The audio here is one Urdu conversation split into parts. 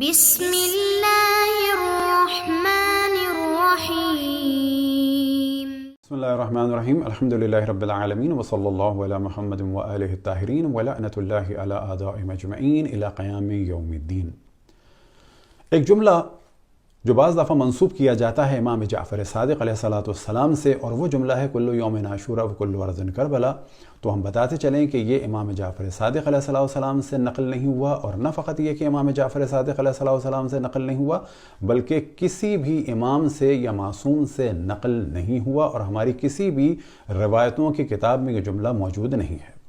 بسم اللہ الرحمن الرحیم بسم اللہ الرحمن الرحیم الحمدللہ رب العالمین وصلی اللہ علی محمد وآلہ الطاہرین ولعنۃ اللہ علی اعدائهم اجمعین الی قیام یوم الدین۔ ایک جملہ جو بعض دفعہ منسوب کیا جاتا ہے امام جعفر صادق علیہ السلام سے، اور وہ جملہ ہے کلو یومن عاشورہ و کلو ارض کربلا۔ تو ہم بتاتے چلیں کہ یہ امام جعفر صادق علیہ السلام سے نقل نہیں ہوا، اور نہ فقط یہ کہ امام جعفر صادق علیہ السلام سے نقل نہیں ہوا، بلکہ کسی بھی امام سے یا معصوم سے نقل نہیں ہوا، اور ہماری کسی بھی روایتوں کی کتاب میں یہ جملہ موجود نہیں ہے۔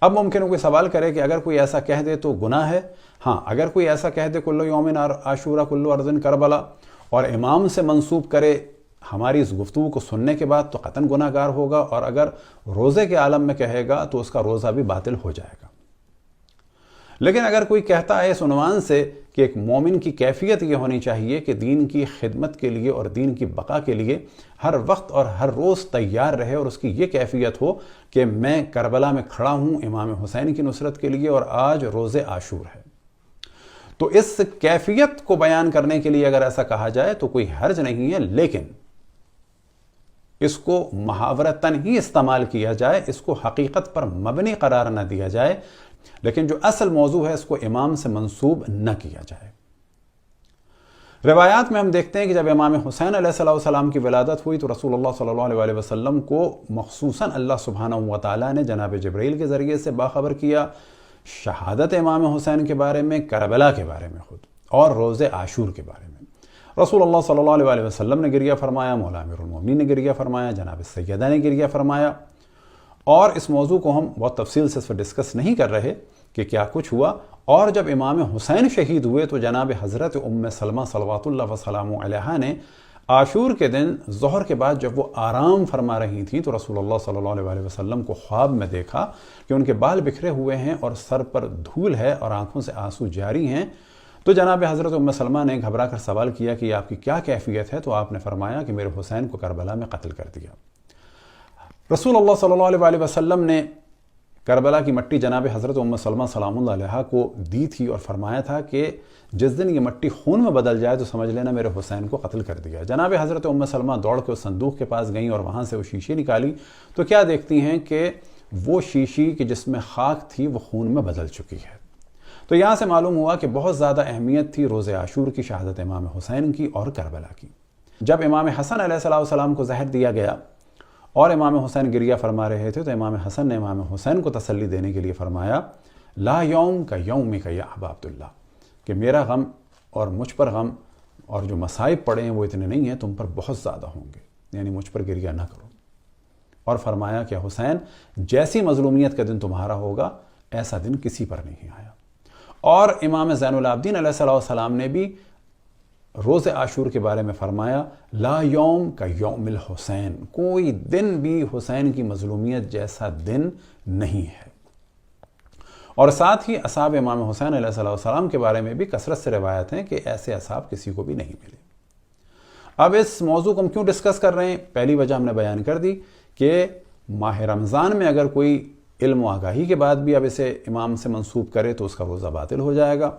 اب ممکن ہے کوئی سوال کرے کہ اگر کوئی ایسا کہہ دے تو گناہ ہے؟ ہاں، اگر کوئی ایسا کہہ دے کلو یومن عاشورہ کلو ارض کربلا اور امام سے منسوب کرے ہماری اس گفتگو کو سننے کے بعد، تو قطعاً گناہ گار ہوگا، اور اگر روزے کے عالم میں کہے گا تو اس کا روزہ بھی باطل ہو جائے گا۔ لیکن اگر کوئی کہتا ہے اس عنوان سے کہ ایک مومن کی کیفیت یہ ہونی چاہیے کہ دین کی خدمت کے لیے اور دین کی بقا کے لیے ہر وقت اور ہر روز تیار رہے، اور اس کی یہ کیفیت ہو کہ میں کربلا میں کھڑا ہوں امام حسین کی نصرت کے لیے، اور آج روز عاشور ہے، تو اس کیفیت کو بیان کرنے کے لیے اگر ایسا کہا جائے تو کوئی حرج نہیں ہے، لیکن اس کو محاورتاً ہی استعمال کیا جائے، اس کو حقیقت پر مبنی قرار نہ دیا جائے، لیکن جو اصل موضوع ہے اس کو امام سے منسوب نہ کیا جائے۔ روایات میں ہم دیکھتے ہیں کہ جب امام حسین علیہ السلام کی ولادت ہوئی تو رسول اللہ صلی اللہ علیہ وسلم کو مخصوصاً اللہ سبحانہ وتعالی نے جناب جبرائیل کے ذریعے سے باخبر کیا شہادت امام حسین کے بارے میں، کربلا کے بارے میں خود، اور روز عاشور کے بارے میں۔ رسول اللہ صلی اللہ علیہ وسلم نے گریہ فرمایا، مولا امیر المومنین نے گریہ فرمایا، جناب سیدہ نے گریہ فرمایا، اور اس موضوع کو ہم بہت تفصیل سے اس پر ڈسکس نہیں کر رہے کہ کیا کچھ ہوا۔ اور جب امام حسین شہید ہوئے تو جناب حضرت ام سلمہ صلوات اللہ وسلامہ علیہا نے عاشور کے دن ظہر کے بعد جب وہ آرام فرما رہی تھیں تو رسول اللہ صلی اللہ علیہ وسلم کو خواب میں دیکھا کہ ان کے بال بکھرے ہوئے ہیں اور سر پر دھول ہے اور آنکھوں سے آنسو جاری ہیں۔ تو جناب حضرت ام سلمہ نے گھبرا کر سوال کیا کہ آپ کی کیا کیفیت ہے؟ تو آپ نے فرمایا کہ میرے حسین کو کربلا میں قتل کر دیا۔ رسول اللہ صلی اللہ علیہ وسلم نے کربلا کی مٹی جناب حضرت ام سلمہ سلام اللہ علیہا کو دی تھی اور فرمایا تھا کہ جس دن یہ مٹی خون میں بدل جائے تو سمجھ لینا میرے حسین کو قتل کر دیا۔ جناب حضرت ام سلمہ دوڑ کے اس صندوق کے پاس گئیں اور وہاں سے وہ شیشی نکالی تو کیا دیکھتی ہیں کہ وہ شیشی کہ جس میں خاک تھی وہ خون میں بدل چکی ہے۔ تو یہاں سے معلوم ہوا کہ بہت زیادہ اہمیت تھی روز عاشور کی، شہادت امام حسین کی اور کربلا کی۔ جب امام حسن علیہ السلام کو زہر دیا گیا اور امام حسین گریہ فرما رہے تھے تو امام حسن نے امام حسین کو تسلی دینے کے لیے فرمایا لا یوم کا یومک یا ابا عبداللہ، کہ میرا غم اور مجھ پر غم اور جو مصائب پڑے ہیں وہ اتنے نہیں ہیں، تم پر بہت زیادہ ہوں گے، یعنی مجھ پر گریہ نہ کرو۔ اور فرمایا کہ حسین جیسی مظلومیت کا دن تمہارا ہوگا ایسا دن کسی پر نہیں آیا۔ اور امام زین العابدین علیہ السلام نے بھی روز عاشور کے بارے میں فرمایا لا یوم کا یوم الحسین، کوئی دن بھی حسین کی مظلومیت جیسا دن نہیں ہے۔ اور ساتھ ہی اصحاب امام حسین علیہ السلام کے بارے میں بھی کثرت سے روایت ہیں کہ ایسے اصحاب کسی کو بھی نہیں ملے۔ اب اس موضوع کو ہم کیوں ڈسکس کر رہے ہیں؟ پہلی وجہ ہم نے بیان کر دی کہ ماہ رمضان میں اگر کوئی علم و آگاہی کے بعد بھی اب اسے امام سے منسوب کرے تو اس کا روزہ باطل ہو جائے گا،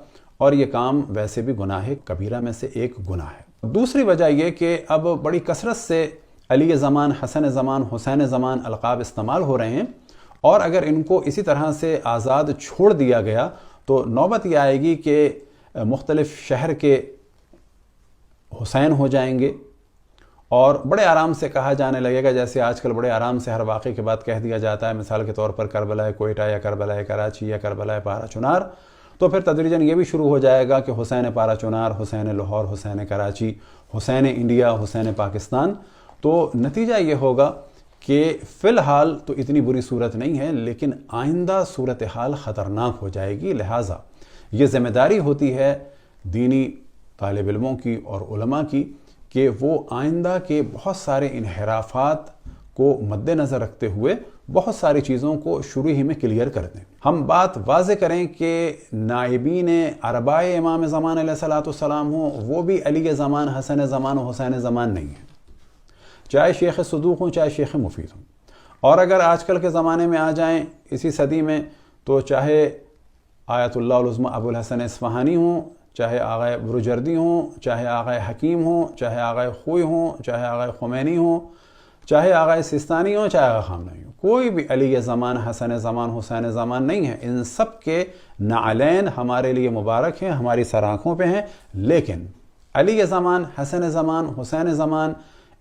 اور یہ کام ویسے بھی گناہ کبیرہ میں سے ایک گناہ ہے۔ دوسری وجہ یہ کہ اب بڑی کثرت سے علی زمان، حسن زمان، حسین زمان القاب استعمال ہو رہے ہیں، اور اگر ان کو اسی طرح سے آزاد چھوڑ دیا گیا تو نوبت یہ آئے گی کہ مختلف شہر کے حسین ہو جائیں گے، اور بڑے آرام سے کہا جانے لگے گا، جیسے آج کل بڑے آرام سے ہر واقعے کے بعد کہہ دیا جاتا ہے، مثال کے طور پر کربلا کوئٹہ یا کربلا کراچی یا کربلا پارا چنار، تو پھر تدریجاً یہ بھی شروع ہو جائے گا کہ حسین پارا چنار، حسین لاہور، حسین کراچی، حسین انڈیا، حسین پاکستان۔ تو نتیجہ یہ ہوگا کہ فی الحال تو اتنی بری صورت نہیں ہے، لیکن آئندہ صورتحال خطرناک ہو جائے گی، لہٰذا یہ ذمہ داری ہوتی ہے دینی طالب علموں کی اور علماء کی کہ وہ آئندہ کے بہت سارے انحرافات کو مد نظر رکھتے ہوئے بہت ساری چیزوں کو شروع ہی میں کلیئر کر دیں۔ ہم بات واضح کریں کہ نائبین اربائے امام زمان علیہ السلام ہوں، وہ بھی علی زمان، حسن زمان و حسین زمان نہیں ہیں، چاہے شیخ صدوق ہوں چاہے شیخ مفید ہوں۔ اور اگر آج کل کے زمانے میں آ جائیں اسی صدی میں تو چاہے آیت اللہ العظمی ابو الحسن اصفہانی ہوں، چاہے آغا بروجردی ہوں، چاہے آغا حکیم ہوں، چاہے آغا خوئی ہوں، چاہے آغا خمینی ہوں، چاہے آغا سستانی ہوں، چاہے آغا خامنئی ہوں، کوئی بھی علی زمان، حسن زمان، حسین زمان نہیں ہے. ان سب کے نعلین ہمارے لیے مبارک ہیں، ہماری سر آنکھوں پہ ہیں. لیکن علی زمان، حسن زمان، حسین زمان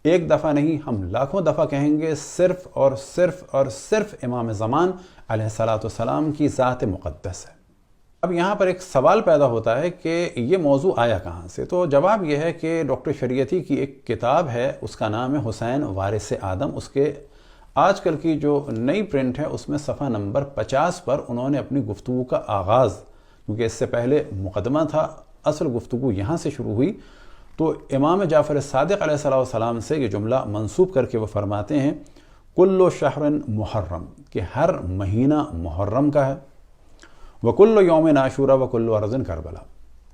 ایک دفعہ نہیں، ہم لاکھوں دفعہ کہیں گے. صرف اور صرف اور صرف امام زمان علیہ السلام کی ذات مقدس ہے. اب یہاں پر ایک سوال پیدا ہوتا ہے کہ یہ موضوع آیا کہاں سے؟ تو جواب یہ ہے کہ ڈاکٹر شریعتی کی ایک کتاب ہے، اس کا نام ہے حسین وارث آدم. اس کے آج کل کی جو نئی پرنٹ ہے اس میں صفحہ نمبر 50 پر انہوں نے اپنی گفتگو کا آغاز، کیونکہ اس سے پہلے مقدمہ تھا، اصل گفتگو یہاں سے شروع ہوئی. تو امام جعفر صادق علیہ السلام سے یہ جملہ منسوب کر کے وہ فرماتے ہیں کلو شہر محرم، کہ ہر مہینہ محرم کا ہے. وَكُلُّ يَوْمٍ عَاشُورَ وَكُلُّ أَرْضٍ کربلا،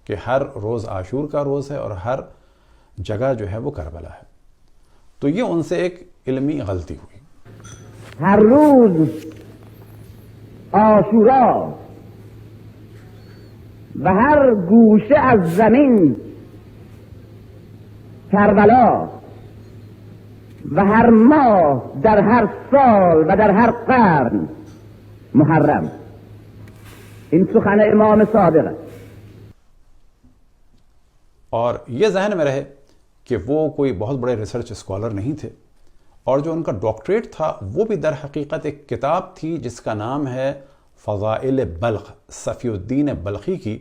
کہ ہر روز عاشور کا روز ہے اور ہر جگہ جو ہے وہ کربلا ہے. تو یہ ان سے ایک علمی غلطی ہوئی. ہر روز عاشورا و ہر گوشه از زمین کربلا و ہر ماه در هر سال و در هر قرن محرم. این سخن امام صادق ہے. اور یہ ذہن میں رہے کہ وہ کوئی بہت بڑے ریسرچ اسکالر نہیں تھے، اور جو ان کا ڈاکٹریٹ تھا وہ بھی در حقیقت ایک کتاب تھی جس کا نام ہے فضائل بلخ، صفی الدین بلخی کی.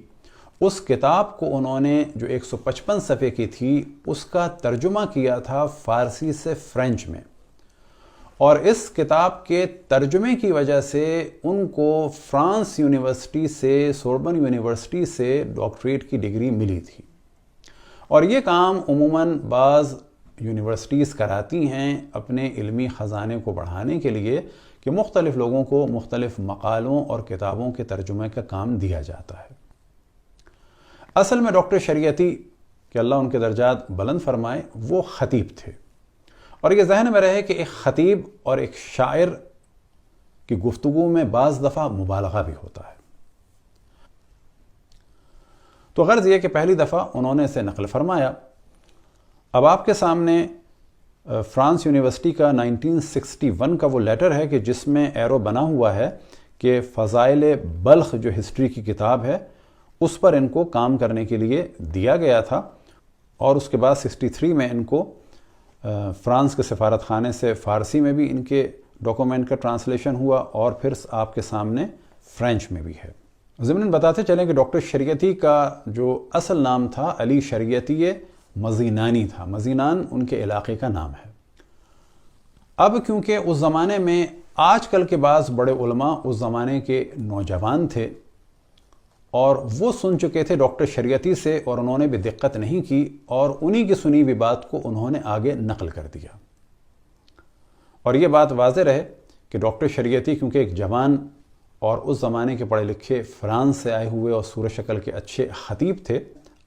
اس کتاب کو انہوں نے جو 155 صفحے کی تھی اس کا ترجمہ کیا تھا فارسی سے فرینچ میں، اور اس کتاب کے ترجمے کی وجہ سے ان کو فرانس یونیورسٹی سے، سوربن یونیورسٹی سے ڈاکٹریٹ کی ڈگری ملی تھی. اور یہ کام عموماً بعض یونیورسٹیز کراتی ہیں اپنے علمی خزانے کو بڑھانے کے لیے، کہ مختلف لوگوں کو مختلف مقالوں اور کتابوں کے ترجمے کا کام دیا جاتا ہے. اصل میں ڈاکٹر شریعتی، کہ اللہ ان کے درجات بلند فرمائے، وہ خطیب تھے. اور یہ ذہن میں رہے کہ ایک خطیب اور ایک شاعر کی گفتگو میں بعض دفعہ مبالغہ بھی ہوتا ہے. تو غرض یہ کہ پہلی دفعہ انہوں نے اسے نقل فرمایا. اب آپ کے سامنے فرانس یونیورسٹی کا 1961 کا وہ لیٹر ہے کہ جس میں ایرو بنا ہوا ہے کہ فضائل بلخ جو ہسٹری کی کتاب ہے اس پر ان کو کام کرنے کے لیے دیا گیا تھا. اور اس کے بعد 63 میں ان کو فرانس کے سفارت خانے سے فارسی میں بھی ان کے ڈاکومنٹ کا ٹرانسلیشن ہوا، اور پھر آپ کے سامنے فرینچ میں بھی ہے. ضمناً بتاتے چلیں کہ ڈاکٹر شریعتی کا جو اصل نام تھا علی شریعتی مزینانی تھا. مزینان ان کے علاقے کا نام ہے. اب کیونکہ اس زمانے میں آج کل کے بعض بڑے علماء اس زمانے کے نوجوان تھے، اور وہ سن چکے تھے ڈاکٹر شریعتی سے، اور انہوں نے بھی دقت نہیں کی، اور انہی کی سنی ہوئی بات کو انہوں نے آگے نقل کر دیا. اور یہ بات واضح رہے کہ ڈاکٹر شریعتی کیونکہ ایک جوان اور اس زمانے کے پڑھے لکھے فرانس سے آئے ہوئے اور صورت شکل کے اچھے خطیب تھے،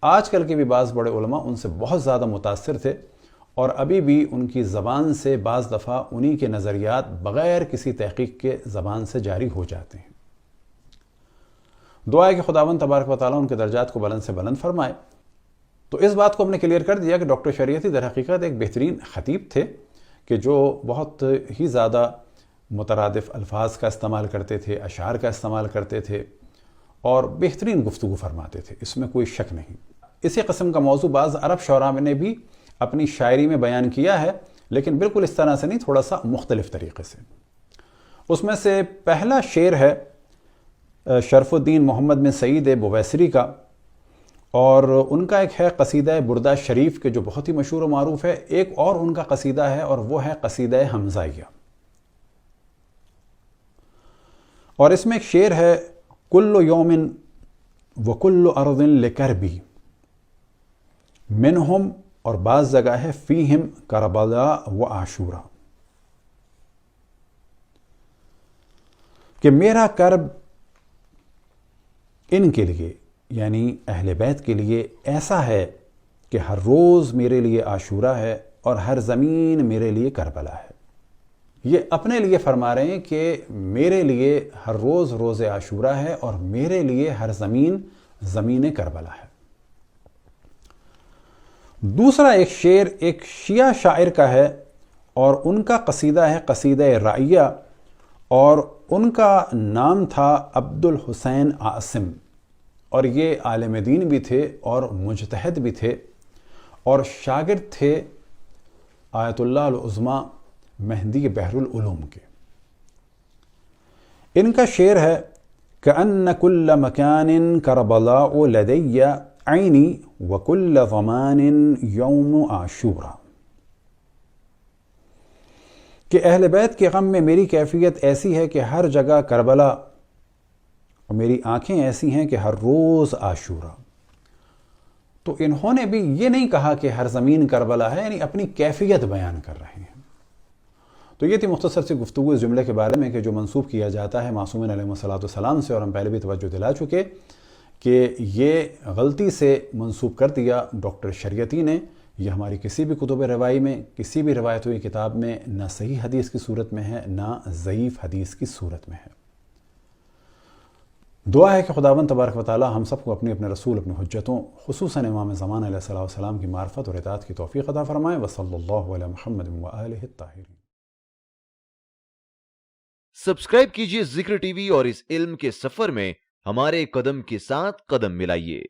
آج کل کے بھی بعض بڑے علماء ان سے بہت زیادہ متاثر تھے، اور ابھی بھی ان کی زبان سے بعض دفعہ انہی کے نظریات بغیر کسی تحقیق کے زبان سے جاری ہو جاتے ہیں. دعا ہے کہ خداوند تبارک و تعالیٰ ان کے درجات کو بلند سے بلند فرمائے. تو اس بات کو ہم نے کلیئر کر دیا کہ ڈاکٹر شریعتی در حقیقت ایک بہترین خطیب تھے، کہ جو بہت ہی زیادہ مترادف الفاظ کا استعمال کرتے تھے، اشعار کا استعمال کرتے تھے، اور بہترین گفتگو فرماتے تھے، اس میں کوئی شک نہیں. اسی قسم کا موضوع بعض عرب شعراء نے بھی اپنی شاعری میں بیان کیا ہے، لیکن بالکل اس طرح سے نہیں، تھوڑا سا مختلف طریقے سے. اس میں سے پہلا شعر ہے شرف الدین محمد بن سعید بویسری کا، اور ان کا ایک ہے قصیدہ بردہ شریف کے جو بہت ہی مشہور و معروف ہے. ایک اور ان کا قصیدہ ہے اور وہ ہے قصیدہ حمزائیہ. اور اس میں ایک شعر ہے کل یومن وکل ارض لکربی منہم، اور بعض جگہ ہے فیہم کربلا و عاشورا، کہ میرا کرب ان کے لیے یعنی اہل بیت کے لیے ایسا ہے کہ ہر روز میرے لیے عاشورہ ہے اور ہر زمین میرے لیے کربلا ہے. یہ اپنے لیے فرما رہے ہیں کہ میرے لیے ہر روز روز عاشورہ ہے اور میرے لیے ہر زمین زمین کربلا ہے. دوسرا ایک شعر ایک شیعہ شاعر کا ہے اور ان کا قصیدہ ہے قصیدہ رائیہ، اور ان کا نام تھا عبد الحسین عاصم، اور یہ عالم دین بھی تھے اور مجتہد بھی تھے اور شاگرد تھے آیت اللہ العظمیٰ مہدی بحر العلوم کے۔ ان کا شعر ہے كأن كل مكان كربلاء لدي عيني وكل ضمان يوم عاشورا، کہ اہل بیت کے غم میں میری کیفیت ایسی ہے کہ ہر جگہ کربلا، اور میری آنکھیں ایسی ہیں کہ ہر روز عاشورا۔ تو انہوں نے بھی یہ نہیں کہا کہ ہر زمین کربلا ہے، یعنی اپنی کیفیت بیان کر رہے ہیں۔ تو یہ تھی مختصر سی گفتگو اس جملے کے بارے میں کہ جو منسوب کیا جاتا ہے معصومین علیہ السلام سے، اور ہم پہلے بھی توجہ دلا چکے کہ یہ غلطی سے منسوب کر دیا ڈاکٹر شریعتی نے۔ یہ ہماری کسی بھی کتب روائی میں، کسی بھی روایت ہوئی کتاب میں نہ صحیح حدیث کی صورت میں ہے، نہ ضعیف حدیث کی صورت میں ہے۔ دعا ہے کہ خداوند تبارک و تعالی ہم سب کو اپنے رسول، اپنے حجتوں، خصوصاً امام زمان علیہ السلام کی معرفت اور اطاعت کی توفیق عطا فرمائے۔ وصلی اللہ علی محمد وآلہ الطاہرین۔ سبسکرائب کیجئے ذکر ٹی وی اور اس علم کے سفر میں ہمارے قدم کے ساتھ قدم ملائیے۔